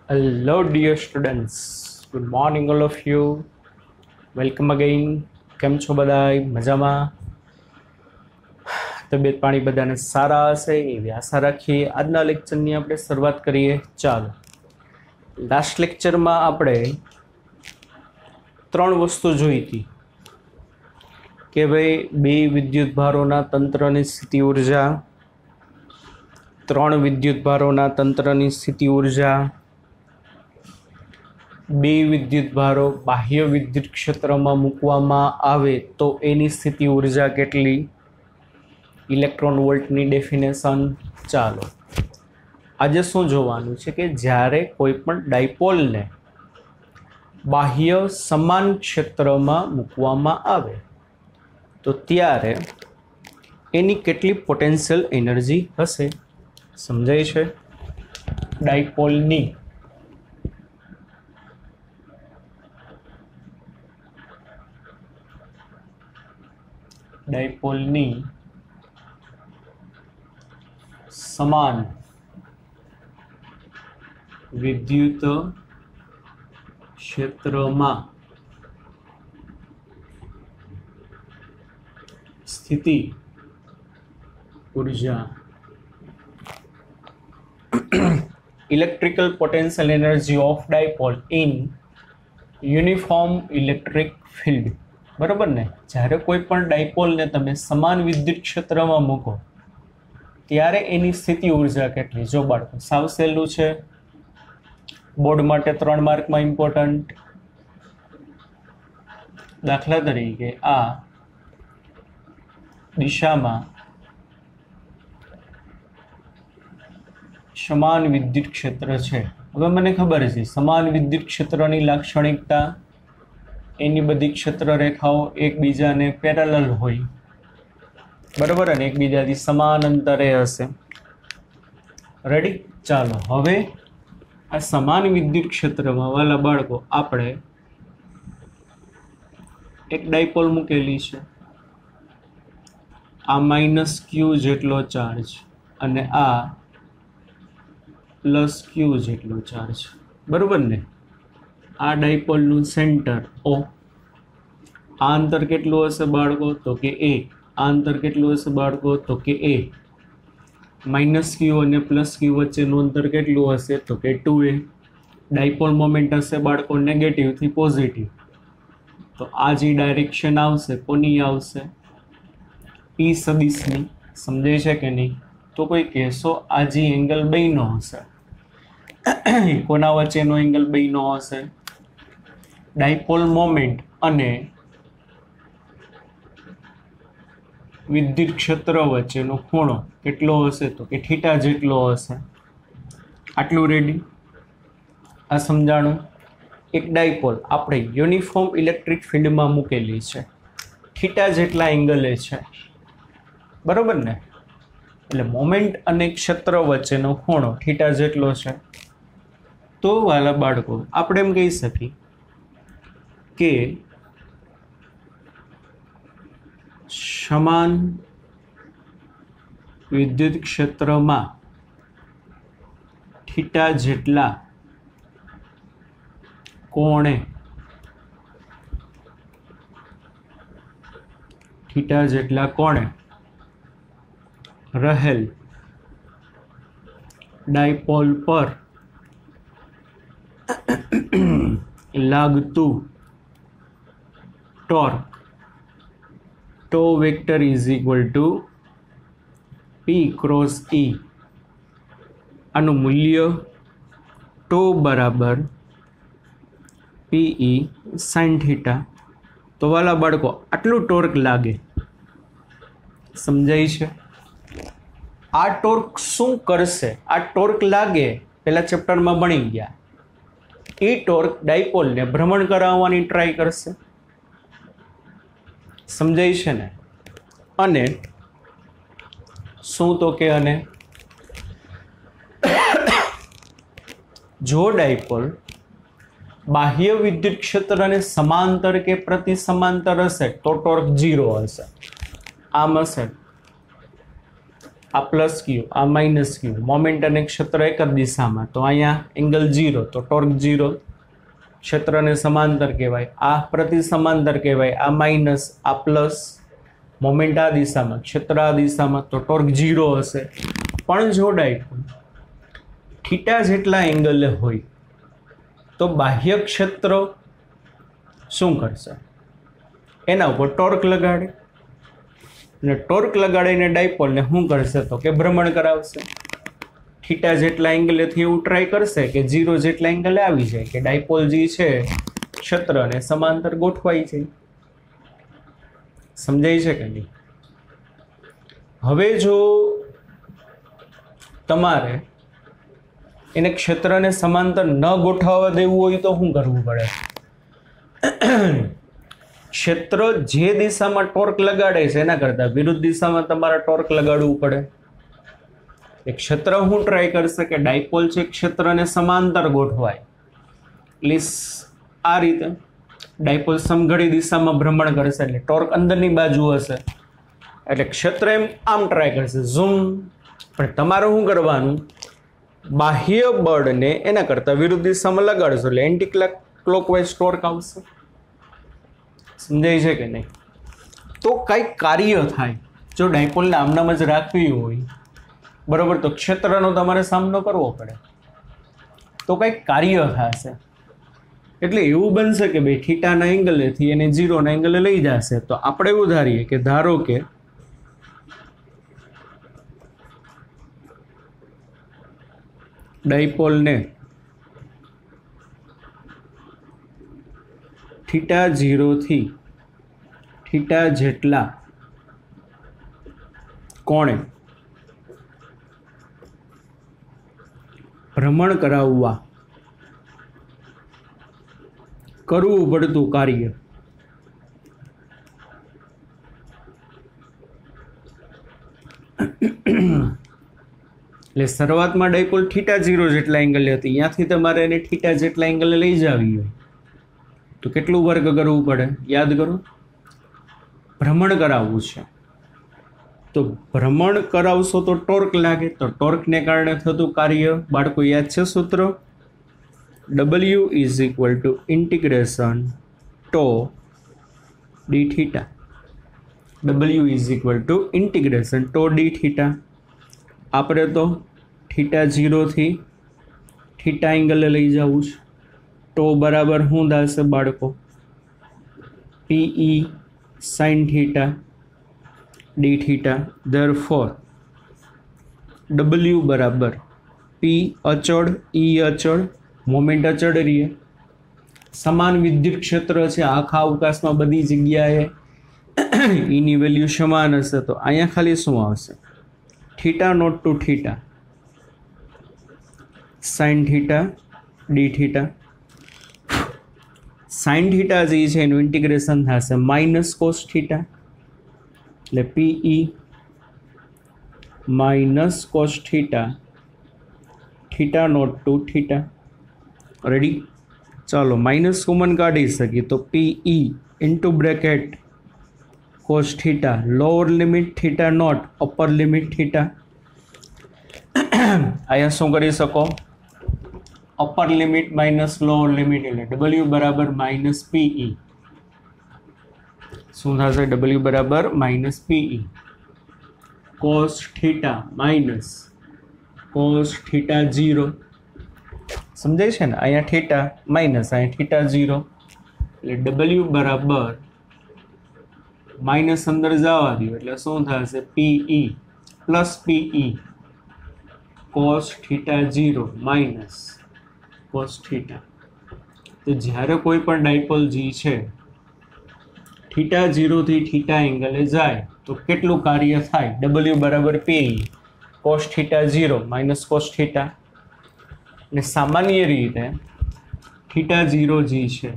Hello, dear students. Good morning, all of you. Welcome again. કેમ છો બધાય મજામાં? તબિયત પાણી બધાને સારા હશે એવી આશા રાખીએ. આજના લેક્ચરની આપણે શરૂઆત કરીએ. ચાલો, લાસ્ટ લેક્ચરમાં આપણે ત્રણ વસ્તુ જોઈ હતી કે ભાઈ બે વિદ્યુત ભારોના તંત્રની સ્થિતિ ઉર્જા, ત્રણ વિદ્યુત ભારોના તંત્રની સ્થિતિ ઉર્જા, બે વિદ્યુત ભારો બાહ્ય વિદ્યુત ક્ષેત્રમાં મૂકવામાં આવે તો એની સ્થિતિ ઉર્જા કેટલી, ઇલેક્ટ્રોન વોલ્ટની ડેફિનેશન. ચાલો, આજે શું જોવાનું છે કે જ્યારે કોઈ પણ ડાયપોલને બાહ્ય સમાન ક્ષેત્રમાં મૂકવામાં આવે તો ત્યારે એની કેટલી પોટેન્શિયલ એનર્જી હશે. સમજાય છે? ડાયપોલની સમાન વિદ્યુત ક્ષેત્રમાં સ્થિતિ ઉર્જા, electrical potential energy of dipole in uniform electric field. બરાબર ને? જ્યારે કોઈ પણ ડાયપોલને તમે સમાન વિદ્યુત ક્ષેત્રમાં મૂકો ત્યારે એની સ્થિતિ ઉર્જા કેટલી. જો બાળકો, સાવ સહેલું છે, બોર્ડ માટે 3 માર્કમાં ઇમ્પોર્ટન્ટ. દાખલા તરીકે આ દિશામાં સમાન વિદ્યુત ક્ષેત્ર છે. હવે મને ખબર છે સમાન વિદ્યુત ક્ષેત્રની લાક્ષણિકતા, એની બધી ક્ષેત્ર રેખાઓ એકબીજાને પેરેલલ હોય, બરાબર, અને એકબીજાથી સમાન અંતરે હશે. રેડી? ચાલો, હવે આ સમાન વિદ્યુત ક્ષેત્રમાં વાલા બાળકો આપણે એક ડાયપોલ મૂકેલી છે. આ -q જેટલો ચાર્જ અને આ +q જેટલો ચાર્જ, બરાબર ને? આ ડાયપોલનું સેન્ટર O. આ અંતર કેટલું હશે બાળકો? તો કે A. આ અંતર કેટલું હશે બાળકો? તો કે A. -q અને +q વચ્ચેનું અંતર કેટલું હશે? તો કે 2a. ડાયપોલ મોમેન્ટ હશે બાળકો નેગેટિવથી પોઝિટિવ. તો આ જે ડાયરેક્શન આવશે કોની આવશે? P સદિશની. સમજાય છે કે નહીં? તો કોઈ કહેશો આ જે એંગલ બન્યો હશે કોના વચ્ચેનો એંગલ બન્યો હશે? ડાયપોલ મોમેન્ટ અને વિદ્યુત ક્ષેત્ર વચ્ચેનો ખૂણો કેટલો હશે? તો કે થીટા જેટલો હશે. આટલું રેડી? આ સમજાણું? એક ડાયપોલ આપણે યુનિફોર્મ ઇલેક્ટ્રિક ફિલ્ડમાં મૂકેલી છે, થીટા જેટલા એંગલે છે, બરોબર ને? એટલે મોમેન્ટ અને ક્ષેત્ર વચ્ચેનો ખૂણો થીટા જેટલો છે. તો વાલા બાળકો આપણે એમ કહી શકીએ કે સમાન વિદ્યુત ક્ષેત્રમાં થીટા જેટલા કોણે રહેલ ડાયપોલ પર લાગતું torque toe vector is equal to P cross E. આનું મૂલ્ય ટો બરાબર PE sin થીટા. તો વાલા બાળકો આટલું ટોર્ક લાગે. સમજાય છે? આ ટોર્ક શું કરશે? આ ટોર્ક લાગે પેલા ચેપ્ટરમાં ભણી ગયા. એ ટોર્ક ડાયપોલને ભ્રમણ કરાવવાની ટ્રાય કરશે. સમજાય છે ને? અને શું તો કે અને જો ડાયપોલ બાહ્ય વિદ્યુત ક્ષેત્રને સમાંતર કે પ્રતિ સમાંતર હશે તો ટોર્ક 0 હશે. આમ હશે आ प्लस क्यू आ माइनस क्यू, मोमेंट अने क्षेत्र एक ज दिशामां, तो अहींया एंगल 0 तो टॉर्क 0, क्षेत्र ने समांतर कहेवाय, आ प्रति समांतर कहेवाय, आ माइनस आ प्लस, मोमेंट आ दिशामां क्षेत्र आ दिशामां, तो टॉर्क 0 हशे। पण जो डायपोल थीटा जेटला एंगले होय तो बाह्य क्षेत्र शुं करशे, एना उपर टॉर्क लगाड़े ने टॉर्क लगाड़ीने डायपोल ने शुं करशे तो के भ्रमण करावशे। थीटा जेटला एंगले थी एवुं ट्राय करशे के 0 जेटला एंगले आवी जाय के डायपोल जी छे क्षेत्र ने समांतर गोठवाई जाय। समझाय छे के नहीं? हवे जो तमारे एने क्षेत्र ने समांतर न गोठवा देवुं होय तो शुं करवुं पड़े? क्षेत्र जे दिशा में टॉर्क लगाड़े छे एना करता विरुद्ध दिशा में तमारे टॉर्क लगाड़वुं पड़े। एक क्षेत्र शुं ट्राय करशे के डायपोल छे क्षेत्र ने समांतर गोठवाय, એટલે आ रीते डायपोल समघड़ी दिशा में भ्रमण करशे એટલે टॉर्क अंदरनी बाजू हशे એટલે क्षेत्र एम आम ट्राय करशे ઝूम। पण तमारे शुं करवानुं, बाह्य बळ ने एना करता विरुद्ध दिशा में लगाड़शो એટલે एंटी क्लॉकवाइज टॉर्क आवशे। समझाय छे के नहीं? तो कई कार्य थाय जो डायपोल ने आमनाम ज राखवी होय बराबर, तो क्षेत्रनो तमारे सामनो करवो पड़े, तो कई कार्य थशे એટલે એવું બનશે કે ભાઈ થીટાના એંગલેથી એને 0 ના એંગલે લઈ જશે। તો આપણે એવું ધારીએ કે ધારો કે ડાયપોલને થીટા 0 થી થીટા જેટલા કોણે ભ્રમણ કરાવવા કરવું પડતું કાર્ય એટલે શરૂઆતમાં ડાયપોલ થીટા 0 જેટલા એંગલે હતી, ત્યાંથી તમારે એને થીટા જેટલા એંગલે લઈ જાવી હોય તો કેટલું વર્ક કરવું પડે? યાદ કરો, ભ્રમણ કરાવવું છે તો ભ્રમણ કરાવશો તો ટોર્ક લાગે, તો ટોર્કને કારણે થતું કાર્ય બાળકો યાદ છે સૂત્ર? W is equal to integration tau d theta. W is equal to integration tau d theta. આપણે તો થીટા 0 થી થીટા એંગલે લઈ જવું છે, તો બરાબર શું થશે બાળકો? PE sin theta d theta. Therefore W બરાબર P અચળ, E અચળ, મોમેન્ટ અચળ રહીએ, સમાન વિદ્યુત ક્ષેત્ર છે આખા અવકાશમાં બધી જગ્યાએ, એની વેલ્યુ સમાન હશે, તો અહીંયા ખાલી શું આવશે? Theta naught to theta sine theta D theta. Sine theta જે છે એનું ઇન્ટિગ્રેશન થશે માઇનસ કોસ થીટા, એટલે PE minus cos theta theta naught to theta. Ready? ચાલો માઇનસ કોમન કાઢી શકીએ તો PE into bracket cos theta, lower limit theta naught, upper limit theta. અહીંયા શું કરી શકો? Upper limit minus lower limit, એટલે W બરાબર માઇનસ PE. શું થશે? W બરાબર minus PE cos theta minus cos theta 0. સમજાય છે ને? અહીંયા થીટા માઇનસ, અહીંયા થીટા 0, એટલે W બરાબર માઇનસ અંદર જવા દો એટલે શું થશે? PE plus PE cos theta 0 minus cos theta. તો જ્યારે કોઈ પણ ડાયપોલ જી છે થીટા 0 થી થીટા એંગલે જાય તો કેટલું કાર્ય થાય? W બરાબર PE cos theta 0 minus cos theta. ને સામાન્ય રીતે થીટા 0 જી છે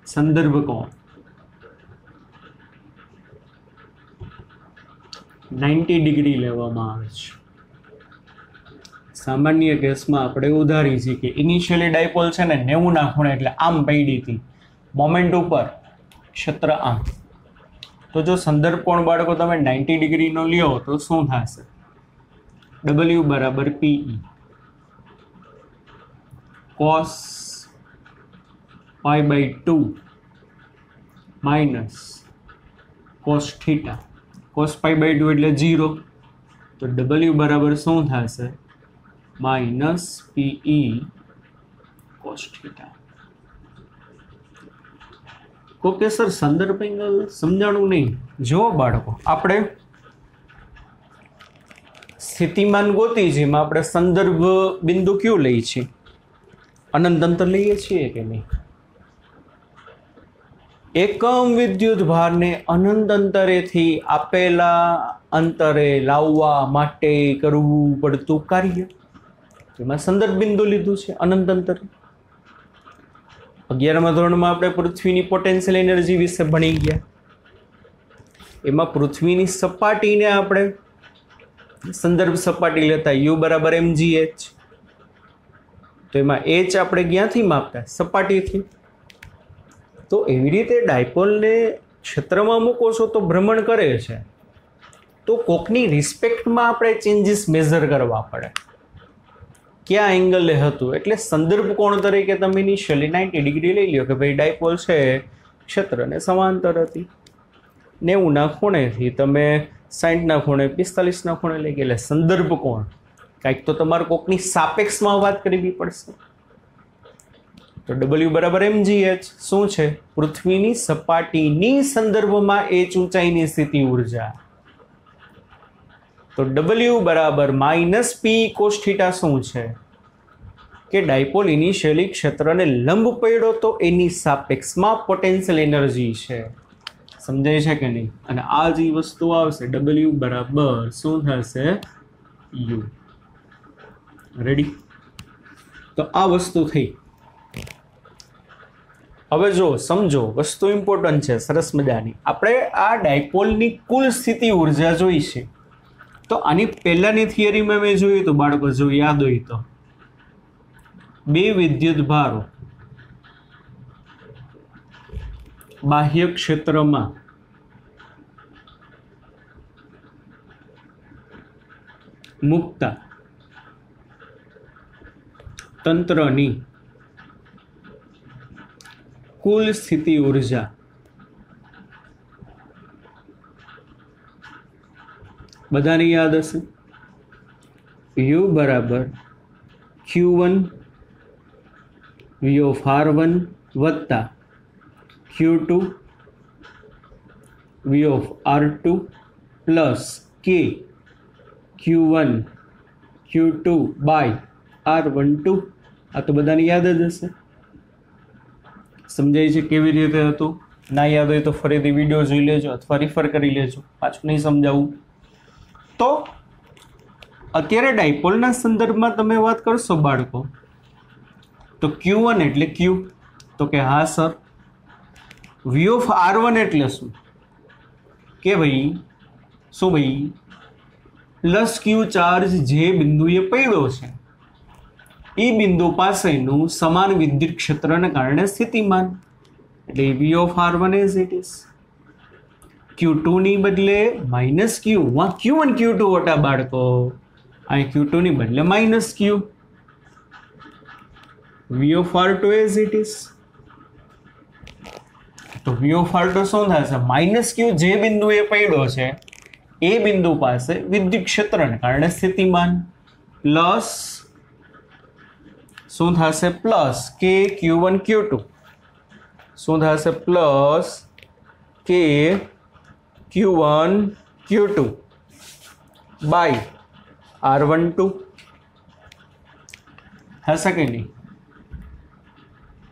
સંદર્ભ કોણ 90 ડિગ્રી લેવામાં આવે છે. સામાન્ય કેસમાં આપણે ઉધારી છે કે ઇનિશિયલી ડાયપોલ છે ને 90 ના ખૂણે એટલે આમ પડી હતી, મોમેન્ટ ઉપર, ક્ષેત્ર આમ, તો तो जो संदर्भ कोण बाळको तमे 90 डिग्री नो ल्यो तो शुं थशे? W बराबर PE cos pi by 2 minus cos theta. cos pi by 2 એટલે 0, तो W बराबर શું થશે? Minus PE cos theta. Okay sir, સંદર્ભ એંગલ સમજાણું નહીં. જો બાળકો આપણે સ્થિતિમાન ગોતી જેમાં આપણે સંદર્ભ બિંદુ ક્યુ લઈએ છીએ? અનંત અંતર લઈએ છીએ કે નહીં? એકમ વિદ્યુત ભારને અનંત અંતરેથી આપેલા અંતરે લાવવા માટે કરવું પડતું કાર્ય, એમાં સંદર્ભ બિંદુ લીધું છે અનંત અંતરે. 11મા ધોરણમાં આપણે પૃથ્વીની પોટેન્શિયલ એનર્જી વિશે ભણી ગયા. એમાં પૃથ્વીની સપાટીને આપણે સંદર્ભ સપાટી લેતા U બરાબર mgh. તો એમાં h આપણે ક્યાંથી માપતા? સપાટીથી. તો એવી રીતે ડાયપોલને ક્ષેત્રમાં મૂકો છો તો ભ્રમણ કરે છે, તો કોકની રિસ્પેક્ટમાં આપણે ચેન્જીસ મેઝર કરવા પડે. ક્યાં એંગલે હતું? એટલે સંદર્ભ કોણ તરીકે તમે ઇનિશિયલી 90 ડિગ્રી લઈ લ્યો કે ભાઈ ડાયપોલ છે ક્ષેત્રને સમાંતર હતી. 90ના ખૂણેથી તમે 60ના ખૂણે 45ના ખૂણે લઈ ગયા, એટલે સંદર્ભ કોણ કાંઈક તો તમારે કોકની સાપેક્ષમાં વાત કરવી પડશે. તો W બરાબર mgh શું છે? પૃથ્વીની સપાટીની સંદર્ભમાં h ઊંચાઈની સ્થિતિ ઉર્જા. તો W બરાબર માઇનસ P cos થીટા શું છે? કે ડાયપોલ ઇનિશિયલી ક્ષેત્રને લંબ પડ્યો તો એની સાપેક્ષમાં પોટેન્શિયલ એનર્જી છે. સમજાય છે કે નહીં? અને આ જે વસ્તુ આવશે W બરાબર શું થશે? U. રેડી? તો આ વસ્તુ થઈ. હવે જો સમજો, વસ્તુ ઇમ્પોર્ટન્ટ છે, સરસ મજાની. આપણે આ ડાયપોલની કુલ સ્થિતિ ઉર્જા જોઈ છે. તો આની પહેલાની થિયરીમાં મેં જોયું તો બાળકો જો યાદ હોય તો બે વિદ્યુત ભારો બાહ્ય ક્ષેત્રમાં મુક્તા તંત્રની કુલ સ્થિતિ ઉર્જા બધાને યાદ હશે. U બરાબર Q1 V of R1 વત્તા Q2 V of R2 plus K Q1 Q2 by R12. આ તો બધાને યાદ જ હશે. સમજાય છે કેવી રીતે હતું? ના યાદ હોય તો ફરીથી વિડીયો જોઈ લેજો અથવા રિફર કરી લેજો, પાછું નહીં સમજાવું. તો અત્યારે ડાયપોલના સંદર્ભમાં તમે વાત કરશો બાળકો તો Q1 એટલે Q, તો કે હા સર. V of R1 એટલે શું? કે ભાઈ શું ભાઈ? પ્લસ Q ચાર્જ જે બિંદુએ પડ્યો છે એ બિંદુ પાસેનું સમાન વિદ્યુત ક્ષેત્રને કારણે સ્થિતિમાન, એટલે V of R1 as it is. Q2 ની બદલે માઇનસ Q, Q1 Q2 હતા બાળકો, અહીં Q2 ની બદલે minus Q. V of R2 as it is. તો V of R2 શું થશે? માઇનસ Q જે બિંદુએ પડ્યો છે એ બિંદુ પાસે વિદ્યુત ક્ષેત્રને કારણે સ્થિતિમાન પ્લસ શું થશે? પ્લસ K Q1 Q2 શું થશે? Plus K Q1 Q2 by R12 થશે કે નહીં?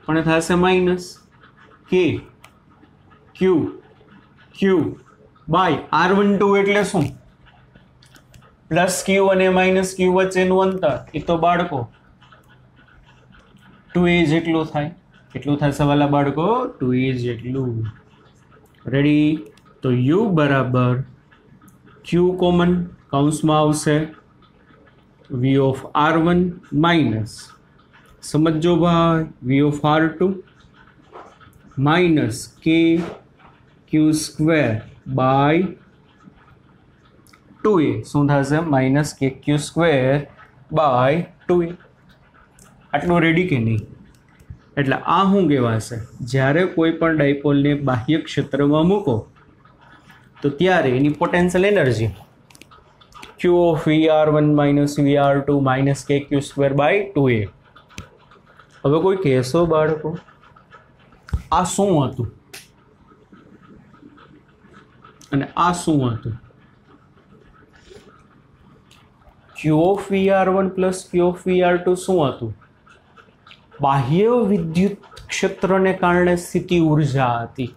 પણ થશે minus K Q by R12 એટલે શું? પ્લસ Q1 એ માઇનસ Q વચ્ચેનું અંતર એ તો બાળકો 2a જેટલું થાય. કેટલું થશે વાલા બાળકો? 2a જેટલું. રેડી? તો U બરાબર Q કોમન કૌંસમાં આવશે V of R1 માઇનસ સમજો ભાઈ V of R2 minus K Q square by 2a શું થશે minus K Q square by 2a. આટલું રેડી કે નહીં? એટલે આ શું કહેવાશે? જ્યારે કોઈ પણ ડાયપોલને બાહ્ય ક્ષેત્રમાં મૂકો તો ત્યારે એની potential energy Q of VR1 minus VR2 minus KQ square by 2a. હવે કોઈ કહેશો બાળકો આ શું હતું અને આ શું હતું? Q of VR1 plus Q of VR2 શું હતું? બાહ્ય વિદ્યુત ક્ષેત્રને કારણે સ્થિતિ ઉર્જા હતી.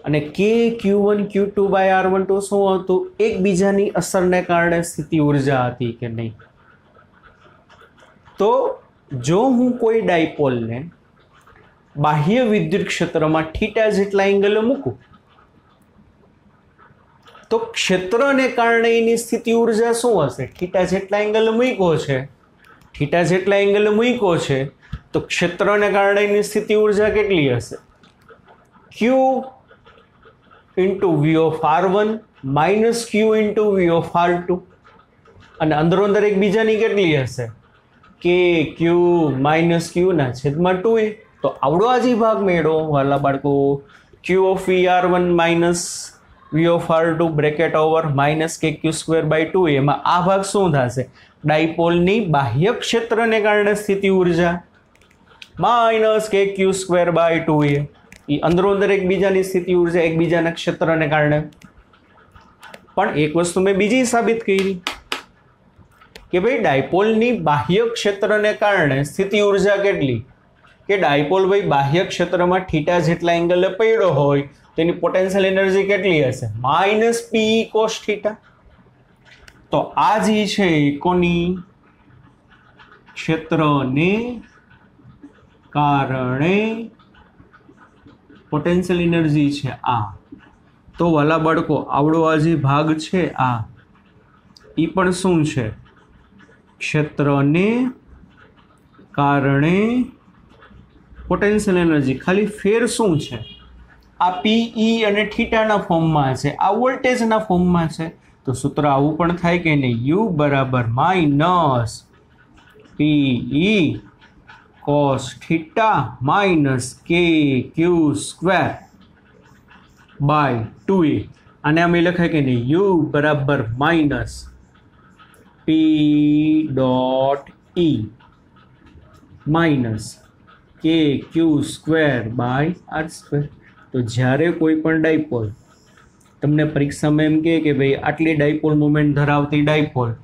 અને કે Q1 Q2 by R12 શું હતું? એકબીજાની અસરને કારણે સ્થિતિ ઉર્જા હતી કે નહીં? તો જો હું કોઈ ડાયપોલને બાહ્ય વિદ્યુત ક્ષેત્રમાં થીટા જેટલા એંગલે મૂકું તો ક્ષેત્રને કારણે એની સ્થિતિ ઉર્જા શું હશે? થીટા જેટલા એંગલે મૂક્યો છે, થીટા જેટલા એંગલે મૂક્યો છે તો ક્ષેત્રને કારણે એની સ્થિતિ ઉર્જા કેટલી હશે? Q into V of R1 minus Q into V of R2. અને અંદરો અંદર એકબીજાની કેટલી હશે? કે Q minus Q ના છેદમાં 2a. તો આવડો આજી ભાગ મેળવો વાલા બાળકો. Q of VR1 minus V of R2 bracket over minus K Q square by 2a. એમાં આ ભાગ શું થશે? ડાયપોલની બાહ્ય ક્ષેત્રને કારણે સ્થિતિ ઉર્જા minus K Q square by 2a. એ અંદરો અંદર એકબીજાની સ્થિતિ ઉર્જા એકબીજાના ક્ષેત્રને કારણે. પણ એક વસ્તુ મેં બીજી સાબિત કરી કે ભાઈ ડાયપોલની બાહ્ય ક્ષેત્રને કારણે સ્થિતિ ઉર્જા કેટલી? કે ડાયપોલ ભાઈ બાહ્ય ક્ષેત્રમાં થીટા જેટલા એંગલે પડ્યો હોય તો એની પોટેન્શિયલ એનર્જી કેટલી હશે? માઇનસ પી કોસ થીટા. તો આ જે છે કોની ક્ષેત્રને કારણે પોટેન્શિયલ એનર્જી છે આ. તો વાલા બાળકો આવડો આ જે ભાગ છે આ એ પણ શું છે? ક્ષેત્રને કારણે પોટેન્શિયલ એનર્જી. ખાલી ફેર શું છે? આ પીઈ અને થીટાના ફોર્મમાં છે, આ વોલ્ટેજના ફોર્મમાં છે. તો સૂત્ર આવું પણ થાય કે નહીં? યુ બરાબર minus PE cos theta minus k q square by 2a. આને અમે લખાય કે નહીં? u બરાબર minus p dot e minus K Q square by R square. તો જ્યારે કોઈ પણ ડાયપોલ તમને પરીક્ષામાં એમ કહે કે ભાઈ આટલી ડાયપોલ મોમેન્ટ ધરાવતી ડાયપોલ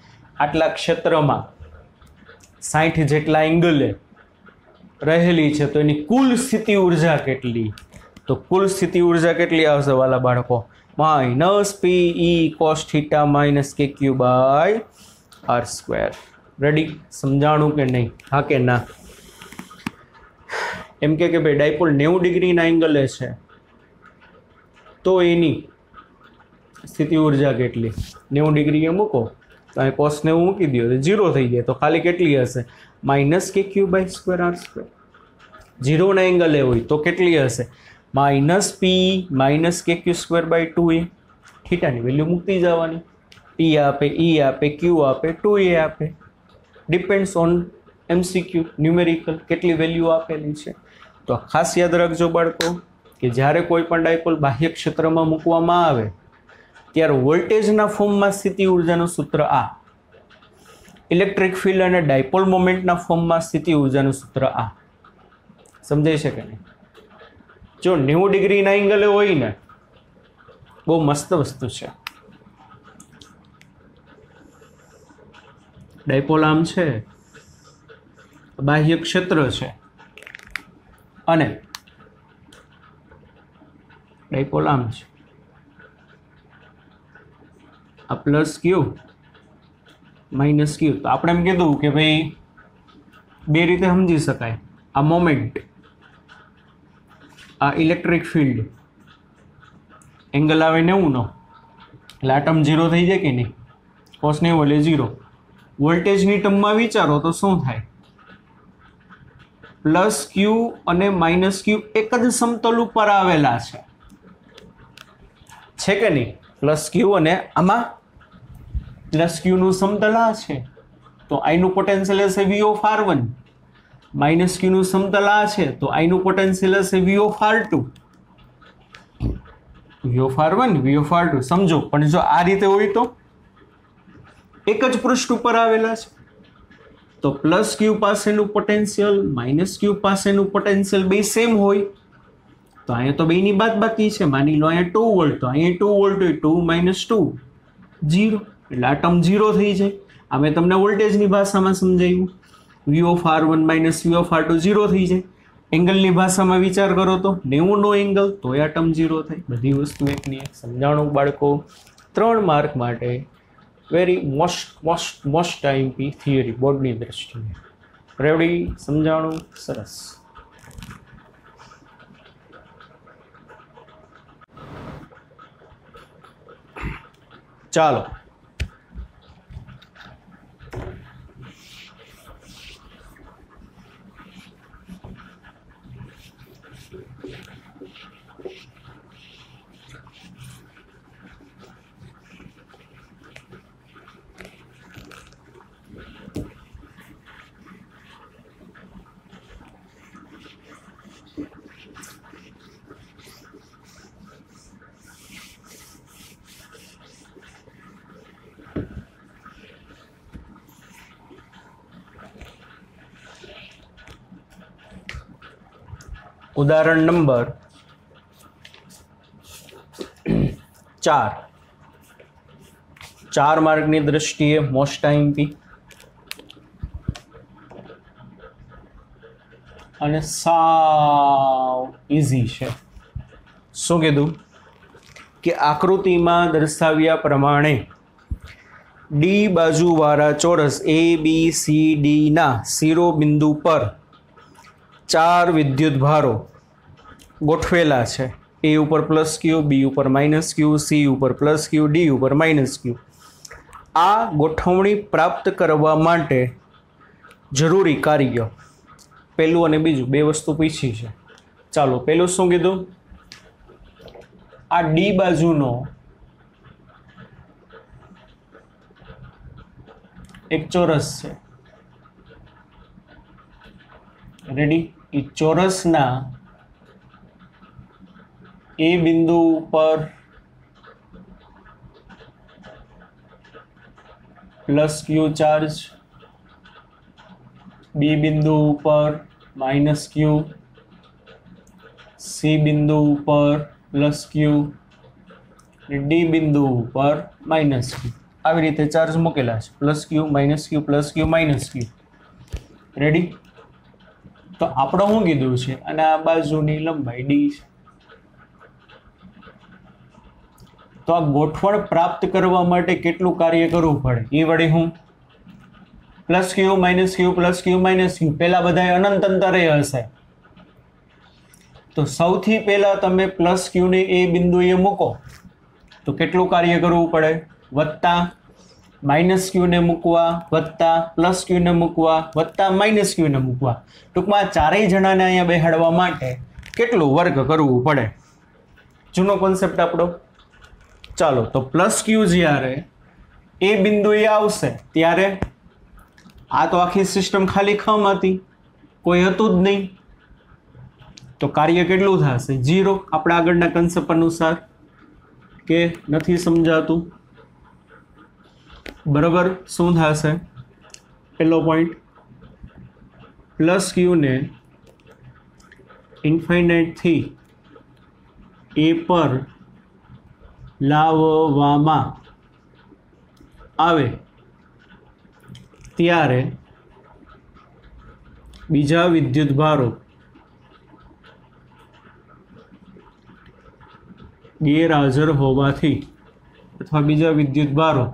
આટલા ક્ષેત્રમાં 60 જેટલા એંગલે રહેલી છે તો એની કુલ સ્થિતિ ઉર્જા કેટલી? તો કુલ સ્થિતિ ઉર્જા કેટલી આવશે વાલા બાળકો? Minus PE cos theta minus K Q by R square. Ready? સમજાણું કે નહીં? હા કે ના? એમ કે ભાઈ ડાયપોલ 90 ડિગ્રીના એંગલે છે તો એની સ્થિતિ ઉર્જા કેટલી? 90 ડિગ્રીએ મૂકો તો અહીં કોસ 90 મૂકી દો તો 0 થઈ જાય. તો ખાલી કેટલી હશે? Minus K Q by square R square. 0ના એંગલે હોય તો કેટલી હશે? Minus P minus K Q square by 2a. થીટાની value મૂકતી જવાની. પી આપે, ઈ આપે, ક્યુ આપે, 2a આપે. ડિપેન્ડ્સ ઓન MCQ ન્યુમેરિકલ કેટલી વેલ્યુ આપેલી છે. તો ખાસ યાદ રાખજો બાળકો કે જ્યારે કોઈ પણ ડાયપોલ બાહ્ય ક્ષેત્રમાં મૂકવામાં આવે ત્યારે વોલ્ટેજના ફોર્મમાં સ્થિતિ ઉર્જાનું સૂત્ર આ, ઇલેક્ટ્રિક ફિલ્ડ અને ડાયપોલ મોમેન્ટના ફોર્મમાં સ્થિતિ ઉર્જાનું સૂત્ર આ. સમજાઈ છે કે નહીં? જો 90 ડિગ્રીના એંગલે હોય ને બહુ મસ્ત વસ્તુ છે. ડાયપોલ આમ છે, બાહ્ય ક્ષેત્ર છે અને ડાયપોલ આમ છે. આ પ્લસ ક્યુ માઇનસ ક્યુ. તો આપણે એમ કીધું કે ભાઈ બે રીતે સમજી શકાય. આ મોમેન્ટ, આ ઇલેક્ટ્રિક ફિલ્ડ, એંગલ આવે 90નો એટલે આ ટર્મ 0 થઈ જાય કે નહીં? કોસ 90 એટલે 0. વોલ્ટેજની ટર્મમાં વિચારો તો શું થાય? પ્લસ ક્યુ અને માઇનસ ક્યુ એક જ સમતલ ઉપર આવેલા છે છે કે નહીં? પ્લસ ક્યુ અને આમાં પ્લસ ક્યુનું સમતલ આ છે તો આઈનું પોટેન્શિયલ હશે V of R one. Minus ક્યુનું સમતલ આ છે તો આઈનું પોટેન્શિયલ હશે V of R two. V of R one V of R two સમજો. પણ જો આ રીતે હોય તો એક જ પૃષ્ઠ ઉપર આવેલા છે તો પ્લસ ક્યુ પાસેનું પોટેન્શિયલ માઇનસ ક્યુ પાસેનું પોટેન્શિયલ બે સેમ હોય તો અહીંયા તો બેની બાદબાકી છે. માની લો અહીંયા 2 વોલ્ટ તો અહીંયા 2 વોલ્ટ હોય 2 માઇનસ 2 0 એટલે આ ટર્મ 0 થઈ જાય. આ મેં તમને વોલ્ટેજની ભાષામાં સમજાવ્યું. V of R one minus V of R two 0 થઈ જાય. એંગલની ભાષામાં વિચાર કરો તો 90નો એંગલ તો આ ટર્મ 0 થાય. બધી વસ્તુ એકની એક. સમજાણું બાળકો? 3 માર્ક માટે વેરી મોસ્ટ આઈએમપી થિયરી બોર્ડની દ્રષ્ટિએ. રેડી? સમજાણું? સરસ. ચાલો ઉદાહરણ નંબર 4 માર્કની દ્રષ્ટિએ મોસ્ટ આઈએમપી અને સાવ ઇઝી છે. શું કીધું કે આકૃતિમાં દર્શાવ્યા પ્રમાણે ડી બાજુવાળા ચોરસ ABCD ના શિરોબિંદુ પર 4 વિદ્યુત ભારો ગોઠવેલા છે. એ ઉપર પ્લસ ક્યુ, બી ઉપર માઇનસ ક્યુ, સી ઉપર પ્લસ ક્યુ, ડી ઉપર માઇનસ ક્યુ. આ ગોઠવણી પ્રાપ્ત કરવા માટે જરૂરી કાર્ય પહેલું અને બીજું બે વસ્તુ પૂછી છે. ચાલો પહેલું શું કીધું? આ ડી બાજુનો એક ચોરસ છે. રેડી? એ ચોરસના એ બિંદુ ઉપર પ્લસ ક્યુ ચાર્જ, બી બિંદુ ઉપર માઇનસ ક્યુ, સી બિંદુ ઉપર પ્લસ ક્યુ, ડી બિંદુ ઉપર માઇનસ ક્યુ. આવી રીતે ચાર્જ મૂકેલા છે. પ્લસ ક્યુ માઇનસ ક્યુ પ્લસ ક્યુ માઇનસ ક્યુ. રેડી? તો આપણે શું કીધું છે? અને આ બાજુની લંબાઈ ડી છે. તો આ ગોઠવણ પ્રાપ્ત કરવા માટે કેટલું કાર્ય કરવું પડે? એ વળી હું પ્લસ ક્યુ માઇનસ ક્યુ પ્લસ ક્યુ માઇનસ ક્યુ પહેલા બધા અનંત અંતરે હશે. તો સૌથી પહેલા તમે પ્લસ ક્યુને એ બિંદુએ મૂકો તો કેટલું કાર્ય કરવું પડે? વત્તા માઇનસ ક્યુને મૂકવા, વત્તા પ્લસ ક્યુને મૂકવા, વત્તા માઇનસ ક્યુને મૂકવા. ટૂંકમાં ચારેય જણાને અહીંયા બેહાડવા માટે કેટલું વર્ક કરવું પડે? જૂનો કોન્સેપ્ટ આપણો. ચાલો તો પ્લસ ક્યુ જ્યારે એ બિંદુએ આવશે ત્યારે આ તો આખી સિસ્ટમ ખાલી ખમ હતી, કોઈ હતું જ નહીં. તો કાર્ય કેટલું થશે? 0. આપણે આગળના કન્સેપ્ટ અનુસાર કે નથી સમજાતું? બરાબર. શું થશે? પહેલો પોઈન્ટ પ્લસ ક્યુને ઇન્ફાઇનાઇટથી એ પર લાવવામાં આવે ત્યારે બીજા વિદ્યુત ભારો ગેરહાજર હોવાથી અથવા બીજા વિદ્યુત ભારો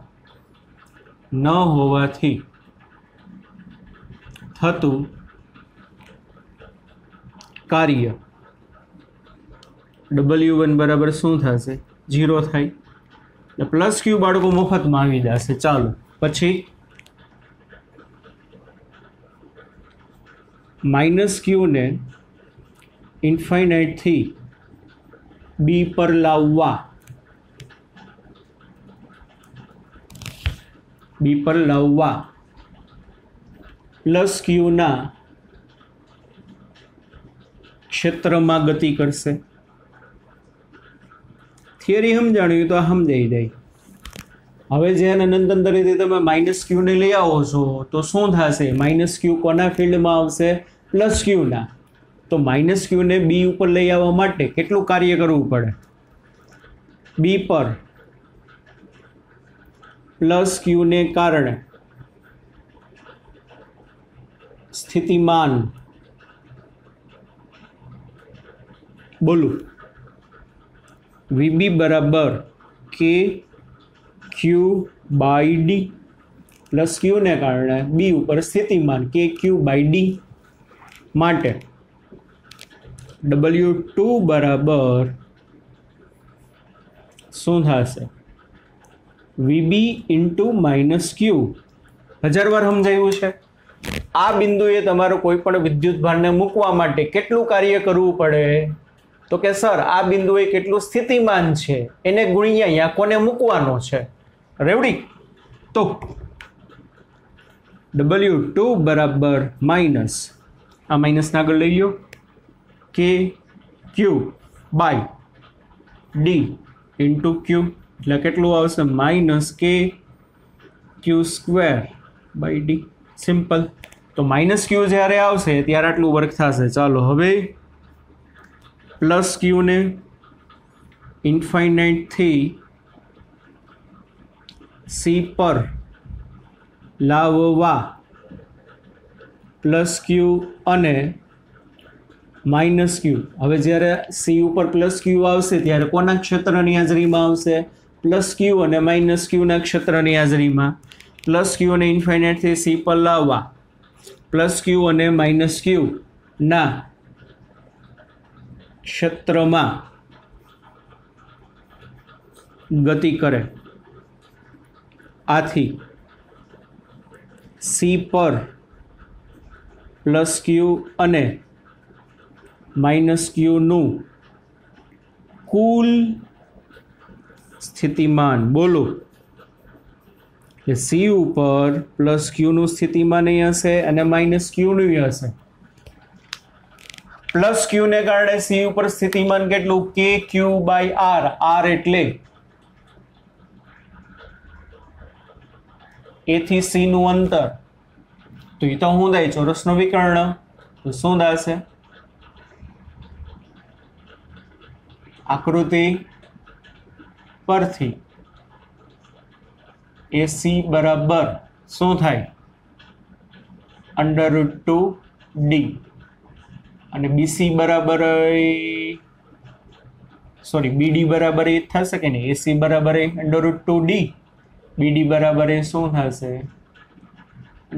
ન હોવાથી થતું કાર્ય W1 બરાબર શું થશે? 0 થાય. પ્લસ ક્યુ બાળકો મફતમાં આવી જશે. ચાલો પછી માઇનસ ક્યુને ઇન્ફાઇનાઇટથી બી પર લાવવા बी पर लाववा प्लस क्यू ना क्षेत्र में गति करशे। थियरी समझाणी तो समझाई जाए। हवे जेने नंतर रीते तमे माइनस क्यू ने लई आवो छो तो शुं थशे? माइनस क्यू कोना फील्ड में आवशे? प्लस क्यू ना। तो माइनस क्यू ने बी पर लई आववा माटे केटलुं कार्य करवुं पड़े? बी पर प्लस क्यू ने कारणे स्थितिमान बोलू वीबी बराबर K Q by D plus Q ने कारणे बी ऊपर स्थितिमान के क्यू बाय डी माटे W2 बराबर शुं थशे? VB into minus Q. 1000 वार समजाव्युं छे। आ बिंदुए तमारे कोईपण विद्युत भारने मूकवा माटे केटलुं कार्य करवुं पड़े? तो के सर आ बिंदुए केटलुं स्थितिमान छे एने गुणिया अहींया कोने मूकवानो छे। रेवडी? तो W2 बराबर माइनस आ माइनस ने आगळ लई ल्यो K Q by D into Q એટલે કેટલું આવશે? Minus K Q square by D. Simple. તો માઇનસ ક્યુ જ્યારે આવશે ત્યારે આટલું વર્ક થશે। ચાલો હવે પ્લસ ક્યુ ને ઇન્ફાઇનાઇટ થી સી પર લાવવા પ્લસ ક્યુ અને माइनस क्यू। हवे ज्यारे सी ऊपर प्लस क्यू आवशे त्यारे कोना क्षेत्रनी हाजरीमां आवशे? प्लस क्यू अने माइनस क्यू ना क्षेत्रनी हाजरीमां। प्लस क्यू ने इन्फाइनाइट थी सी पर लाववा प्लस क्यू अने माइनस क्यू ना क्षेत्रमां गति करे। आथी सी पर प्लस क्यू अने माइनस क्यू नु कुल स्थितिमान बोलो कि सी ऊपर प्लस क्यू नु स्थितिमान ही हशे अने माइनस क्यू नु ही हशे। प्लस क्यू ने कारणे सी ऊपर स्थितिमान केटलुं? के क्यू बाय आर। आर एटले ए थी सी नु अंतर। तो ये तो शुं थाय? चौरसनो विकर्ण। तो शुं थशे? आकृति परथी AC बराबर शू थाय? √2D અને BC बराबर सॉरी BD बराबर ए थशे के नहीं? AC बराबर √2D BD बराबर शू थशे?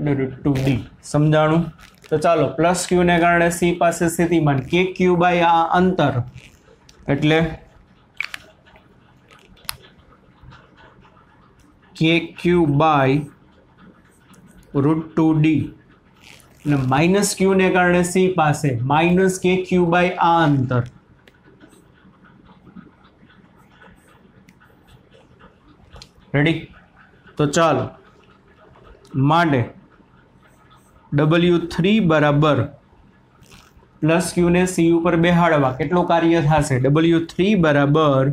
√2D। समझाणुं? तो चलो प्लस क्यू ने कारणे C पासे स्थितिमान के क्यू बाय आ अंतर એટલે કે ક્યુ બાય √2D અને માઇનસ ક્યુ ને કારણે સી પાસે માઇનસ કે ક્યુ બાય આ અંતર। રેડી? તો ચાલો માટે W3 बराबर प्लस क्यू ने सी ऊपर बेहाड़वा केटलो कार्य थशे? W3 बराबर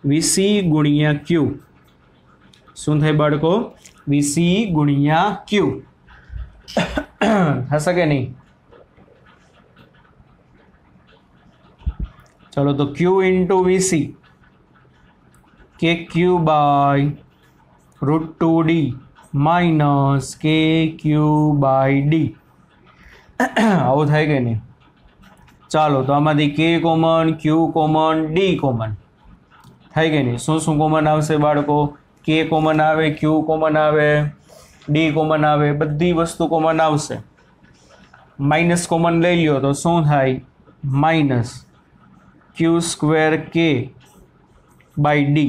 VC गुणिया क्यू। शुं थाय बाळको? VC गुणिया क्यू थशे के नहीं? चलो तो Q इंटू VC के क्यू बाय √2D माइनस के क्यू बाय डी। आवुं थाय के नहीं? चालो तो आमांथी के common Q common D common थाय के नहीं? शुं शुं कॉमन आवशे बाळको? के कॉमन आवे, क्यू कॉमन आवे, डी कॉमन आवे, बधी वस्तु कॉमन आवशे। माइनस कॉमन लई ल्यो तो शुं थाय? माइनस क्यू स्क्वेर के बाय डी।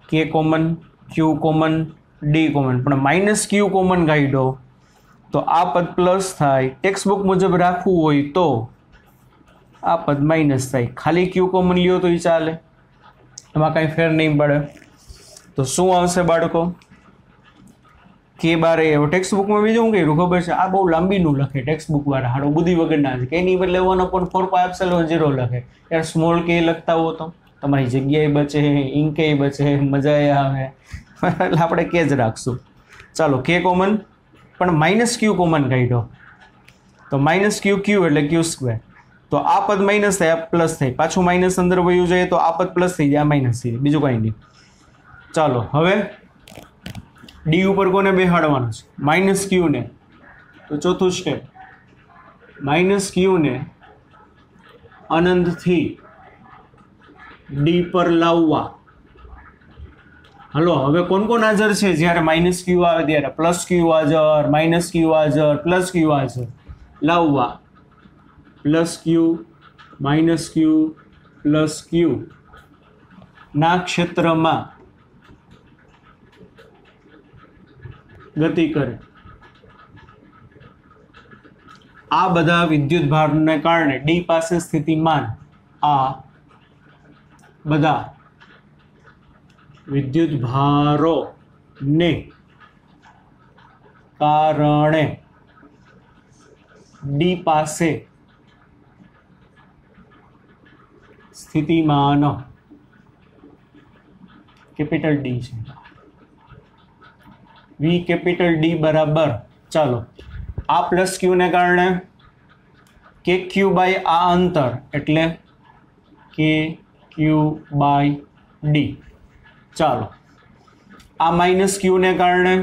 के common, Q common, D common, पण माइनस क्यू कॉमन काढ्यो तो आ पद प्लस थाय। टेक्स्टबुक मुजब राखवुं होय तो आ पद माइनस थाय। खाली क्यू कॉमन लियो तो चाले, एमां कांई फेर नहीं पड़े। तो शुं आवशे बाळको? કે બાર એ ટેક્સ્ટ બુકમાં બીજું શું કર્યું ખબર છે? આ બહુ લાંબીનું લખે ટેક્સ્ટ બુક વાળા, હાડો બુદ્ધિ વગરના છે. કે એની બદલે 1/4πε0 લખે. યાર સ્મોલ કે લખતા હો તો તમારી જગ્યાએ બચે, ઇંકે બચે, મજા આવે. એટલે આપણે કે જ રાખશું. ચાલો કે કોમન, પણ માઇનસ ક્યુ કોમન કાઢ્યો તો માઇનસ ક્યુ ક્યુ એટલે ક્યુ સ્ક્વેર. તો આ પદ માઇનસ થાય, આ પ્લસ થાય, પાછું માઇનસ અંદર વયું જાય તો આ પદ પ્લસ થઈ જાય, આ માઇનસ થઈ જાય, બીજું કંઈ નહીં. ચાલો હવે ડી ઉપર કોને બેહાડવાનું છે? માઇનસ ક્યુને. તો ચોથું સ્ટેપ, માઇનસ ક્યુને અનંતથી ડી પર લાવવા. હલો હવે કોણ કોણ હાજર છે જ્યારે માઇનસ ક્યુ આવે ત્યારે? પ્લસ ક્યુ હાજર, માઇનસ ક્યુ હાજર, પ્લસ ક્યુ હાજર. લાવવા પ્લસ ક્યુ, માઇનસ ક્યુ, પ્લસ ક્યુ ના ક્ષેત્રમાં ગતિ કરે. આ બધા વિદ્યુત ભારને કારણે ડી પાસે સ્થિતિમાન, આ બધા વિદ્યુત ભારો ને કારણે ડી પાસે સ્થિતિમાન કેપિટલ ડી છે. વી કેપિટલ ડી બરાબર, ચાલો આ પ્લસ ક્યુ ને કારણે કે ક્યુ બાય આ અંતર એટલે કે ક્યુ બાય ડી. ચાલો આ માઇનસ ક્યુ ને કારણે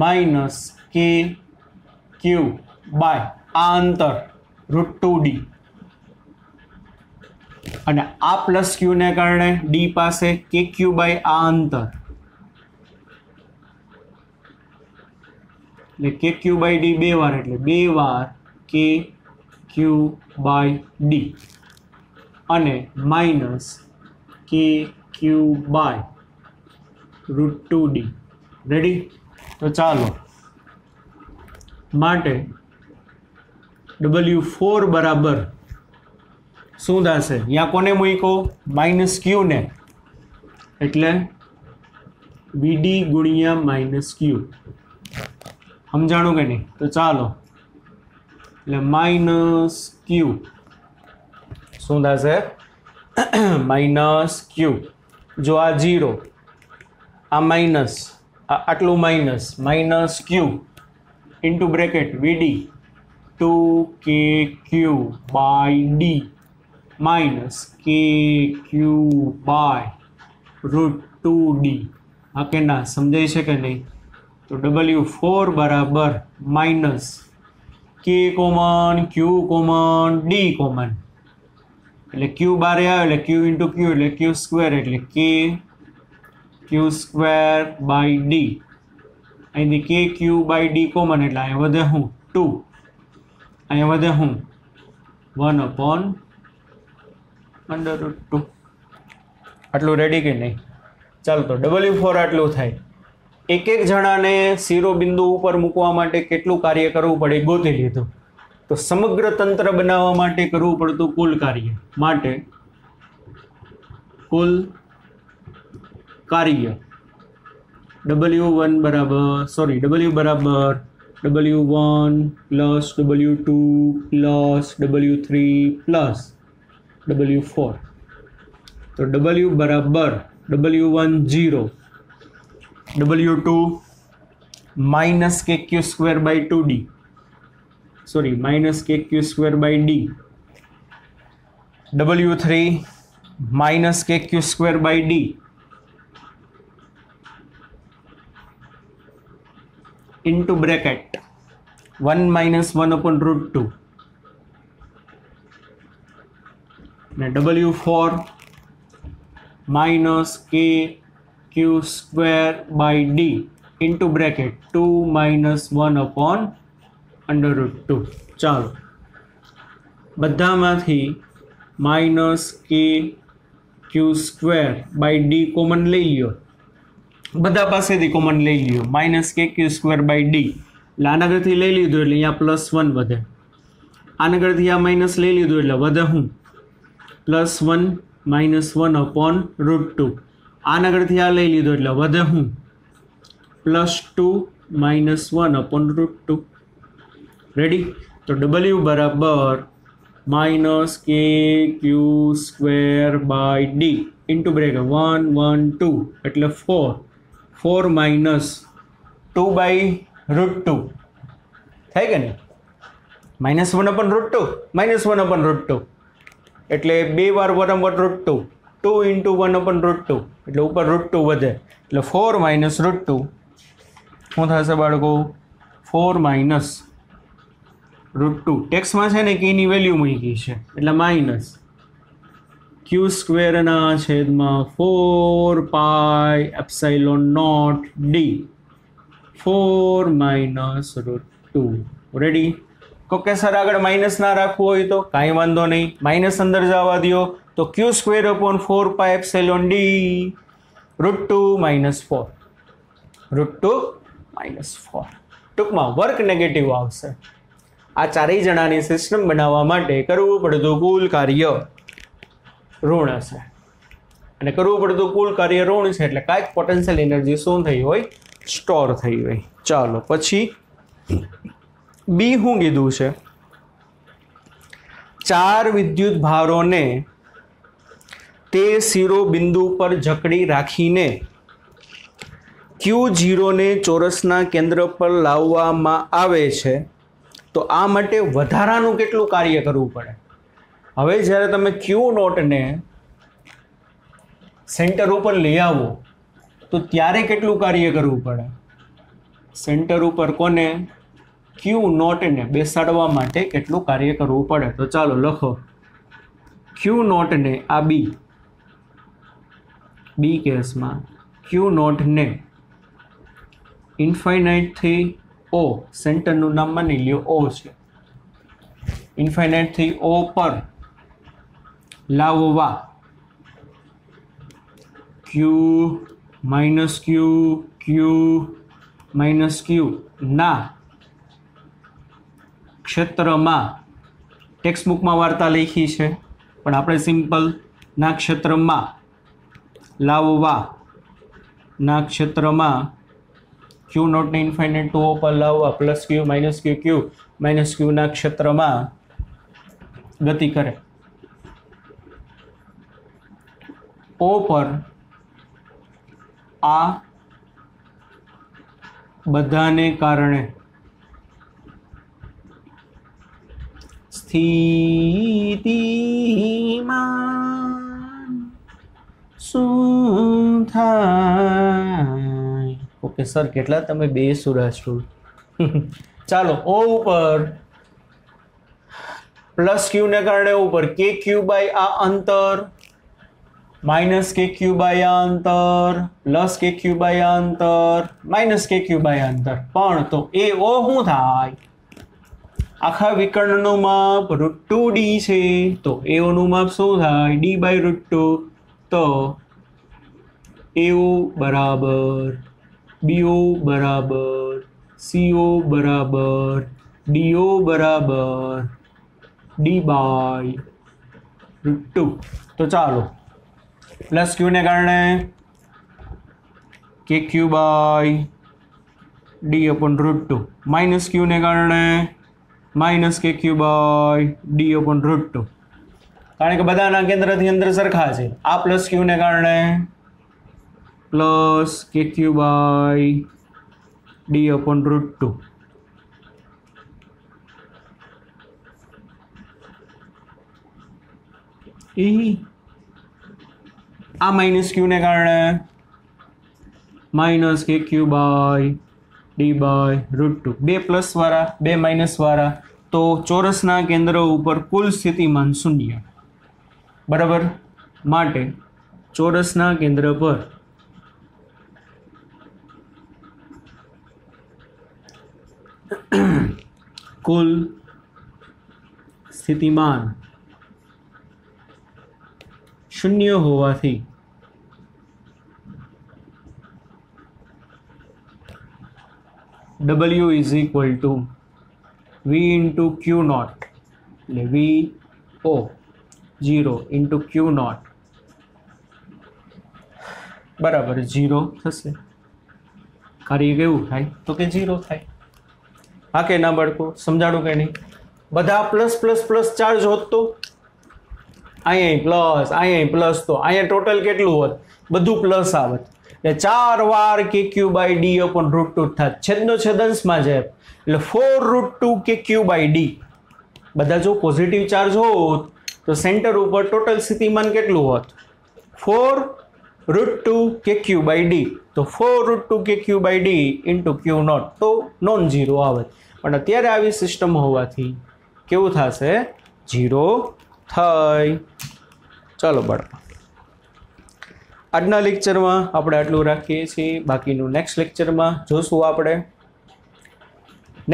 માઇનસ કે ક્યુ બાય આ અંતર √2d. અને આ પ્લસ ક્યુ ને કારણે ડી પાસે કે ક્યુ બાય આ અંતર એટલે કે ક્યુ બાય ડી 2 વાર એટલે 2 વાર કે ક્યુ બાય ડી અને minus K Q by √2d. Ready? તો ચાલો માટે W4 બરાબર શું થશે? અહીંયા કોને મૂકો? માઇનસ ક્યુ ને, એટલે વીડી ગુણ્યા માઇનસ ક્યુ. સમજાણું કે નહીં? તો ચાલો એટલે માઇનસ ક્યુ શું થશે? Minus Q. જો આ 0, આ માઇનસ, આટલું minus, minus Q into bracket VD 2 KQ by D minus KQ by √2d. હા કે ના? સમજાય છે કે નહીં? તો W4 બરાબર માઇનસ કે કોમન, ક્યુ કોમન, ડી કોમન એટલે ક્યુ બારે આવે એટલે ક્યુ ઇન્ટુ ક્યુ એટલે ક્યુ સ્ક્વેર એટલે કે ક્યુ સ્ક્વેર બાય ડી. અહીંથી કે ક્યુ બાય ડી કોમન એટલે અહીંયા વધે હું 2, અહીંયા વધે હું 1/√2. આટલું રેડી કે નહીં? ચાલો તો W4 આટલું થાય. એક એક જણાને શિરોબિંદુ ઉપર મૂકવા માટે કેટલું કાર્ય કરવું પડે ગોતી લીધું. તો સમગ્ર તંત્ર બનાવવા માટે કરવું પડતું કુલ કાર્ય. માટે કુલ કાર્ય W1 બરાબર W બરાબર W1 plus W2 plus W3 plus W4. તો W બરાબર W1 0, W2 minus KQ square by 2d, sorry minus KQ square by d, W3 minus KQ square by d into bracket 1 minus 1/√2 and W4 minus KQ square by D into bracket 2 minus 1/√2. ચાલો બધામાંથી minus KQ square by D common લઈ લ્યો. બધા પાસેથી common લઈ લ્યો. Minus KQ square by D એટલે આના આગળથી લઈ લીધું એટલે અહીંયા +1 વધે. આના આગળથી આ માઇનસ લઈ લીધું એટલે વધે હું +1 -1/√2. આના આગળથી આ લઈ લીધું એટલે વધે હું +2 -1/√2. રેડી? તો W બરાબર -KQ² D ઇન્ટુ બ્રેકેટ 1 1 2 એટલે 4 4 -2/√2 થાય કે નહીં? -1/√2 -1/√2 એટલે 2 વાર 1/√2 2 × 1/√2 એટલે ઉપર √2 વધે એટલે 4 -√2 શું થશે બાળકો? 4 -√2 ટેક્સમાં છે ને કે એની વેલ્યુ મૂકી છે એટલે માઇનસ Q² ના છેદમાં 4πε0 D 4 -√2. રેડી? ઓકે સર, આગળ માઇનસ ના રાખવું હોય તો કાંઈ વાંધો નહીં, માઇનસ અંદર જવા દો તો Q²/4πε0 D √2 - 4 √2 - 4. ટૂંકમાં વર્ક નેગેટિવ આવશે. આ ચારેય જણાની સિસ્ટમ બનાવવા માટે કરવું પડતું કુલ કાર્ય ઋણ હશે અને કરવું પડતું કુલ કાર્ય ઋણ છે એટલે કાંઈક પોટેન્શિયલ એનર્જી શું થઈ હોય? સ્ટોર થઈ હોય. ચાલો પછી બી શું કીધું છે? 4 વિદ્યુત ભારોને તે શિરોબિંદુ પર જકડી રાખીને Q0 ને ચોરસના કેન્દ્ર પર લાવવામાં આવે છે તો આ માટે વધારાનું કેટલું કાર્ય કરવું પડે? હવે જ્યારે તમે Q0 ને સેન્ટર ઉપર લઈ આવો તો ત્યારે કેટલું કાર્ય કરવું પડે? સેન્ટર ઉપર કોને? Q0 ને બેસાડવા માટે કેટલું કાર્ય કરવું પડે? તો ચાલો લખો. Q0 ને આ બી કેસમાં Q0 ને ઇન્ફાઇનાઇટ થી O, સેન્ટરનું નામ માની લ્યો O છે, ઇન્ફાઇનાઇટ થી O પર લાવવા Q -Q ના ક્ષેત્રમાં, ટેક્સ્ટબુકમાં વાર્તા લખી છે પણ આપણે સિમ્પલ ના ક્ષેત્રમાં લાવવા, ના ક્ષેત્રમાં Q0 ને ઇન્ફાઇનાઇટ ટુ O પર લાવવા +Q -Q ના ક્ષેત્રમાં ગતિ કરે. O પર આ બધાને કારણે સ્થિતિમાન શું થાય? ઓકે સર, કેટલા તમે બેસુરા છો. ચાલો, O ઉપર +Q ને કારણે ઉપર KQ/ આ અંતર, -KQ/ આ અંતર, +KQ/ આ અંતર, -KQ/ આ અંતર, પણ તો એ O શું થાય? આખા વિકર્ણનું માપ √2D છે તો AO નું માપ શું થાય? D/√2. તો AO બરાબર BO બરાબર CO બરાબર DO બરાબર D/√2. તો ચાલો, +Q ને કારણે KQ/D/√2, -Q ને કારણે -KQ/D/√2, કારણ કે બધાના કેન્દ્રથી અંદર સરખા છે. આ +Q ને કારણે +KQ/D/√2. આ -Q ને કારણે -KQ/D/√2. બે પ્લસ વાળા, બે માઇનસ વાળા, તો ચોરસના કેન્દ્ર ઉપર કુલ સ્થિતિમાન 0. બરાબર? માટે ચોરસના કેન્દ્ર પર કુલ સ્થિતિમાન 0 હોવાથી W = V × Q0 એટલે VO 0 × Q0 બરાબર 0 થશે. કાર્ય કેવું થાય તો કે 0 થાય. હા કે ના બાળકો? સમજાણું કે નહીં? બધા પ્લસ પ્લસ પ્લસ ચાર્જ હોત તો અહીંયા પ્લસ તો અહીંયા ટોટલ કેટલું હોત? બધું પ્લસ આવત. એટલે 4 વાર KQ/D/√2 થાત. છેદનો છેદંશમાં જાય એટલે 4√2 KQ/D. બધા જો પોઝિટિવ ચાર્જ હોત તો સેન્ટર ઉપર ટોટલ સ્થિતિમાન કેટલું હોત? 4√2 KQ/D. તો 4√2 KQ/D ઇન્ટુ Q0 તો નોન ઝીરો આવે. પણ અત્યારે આવી સિસ્ટમ હોવાથી કેવું થશે? 0 થાય. ચાલો બાળકો, આજના લેક્ચરમાં આપણે આટલું રાખીએ છીએ. બાકીનું નેક્સ્ટ લેક્ચરમાં જોશું આપણે.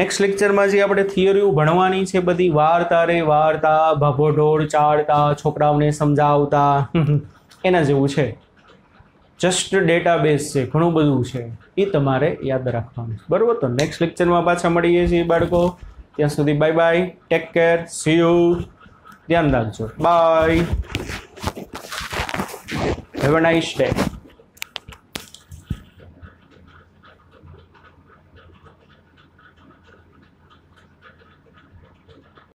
નેક્સ્ટ લેક્ચરમાં જે આપણે થિયરીઓ ભણવાની છે બધી વાર્તા, ભાભોઢોળ ચાળતા, છોકરાઓને સમજાવતા, એના જેવું છે. જસ્ટ ડેટાબેઝ છે, ઘણું બધું છે, એ તમારે યાદ રાખવાનું છે. બરાબર? તો નેક્સ્ટ લેક્ચરમાં પાછા મળીએ છીએ બાળકો. ત્યાં સુધી bye bye, take care, see you. ધ્યાન રાખજો. Bye. Have a nice day.